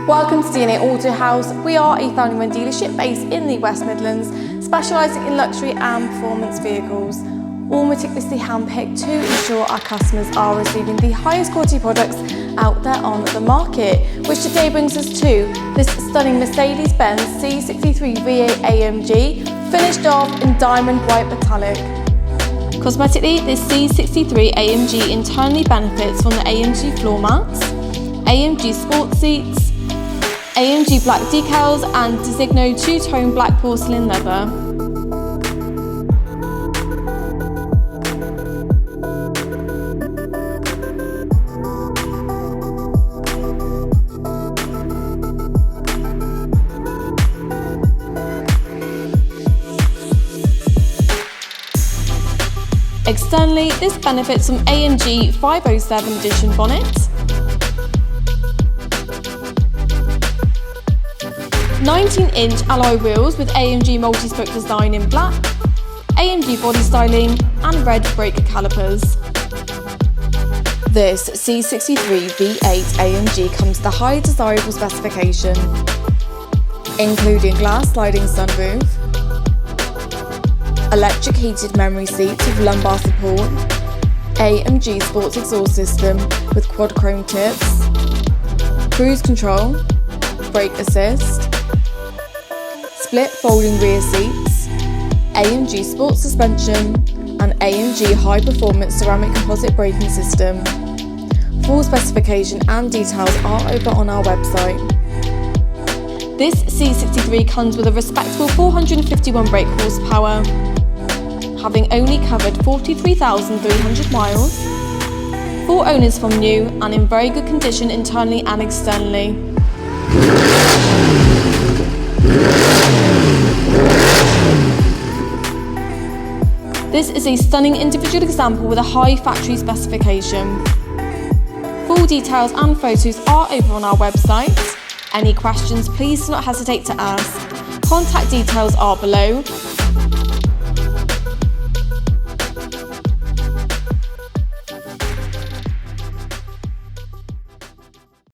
Welcome to DNA Auto House. We are a family-run dealership based in the West Midlands, specialising in luxury and performance vehicles, all meticulously handpicked to ensure our customers are receiving the highest quality products out there on the market, which today brings us to this stunning Mercedes-Benz C63 V8 AMG, finished off in diamond white metallic. Cosmetically, this C63 AMG internally benefits from the AMG Floor Mats, AMG Sports Seats, AMG black decals and Deisgno two-tone black porcelain leather. Externally, this benefits from AMG 507 Edition Bonnet, 19-inch alloy wheels with AMG Multispoke design in black, AMG Bodystyling and red Brake Callipers. This C63 V8 AMG comes with a high desirable specification, including glass sliding sunroof, electric heated memory seats with lumbar support, AMG Sports exhaust system with quad chrome tips, cruise control, brake assist, split folding rear seats, AMG Sports suspension and AMG high performance ceramic composite braking system. Full specification and details are over on our website. This C63 comes with a respectable 451 brake horsepower, having only covered 43,300 miles, 4 owners from new and in very good condition internally and externally. This is a stunning individual example with a high factory specification. Full details and photos are over on our website. Any questions, please do not hesitate to ask. Contact details are below.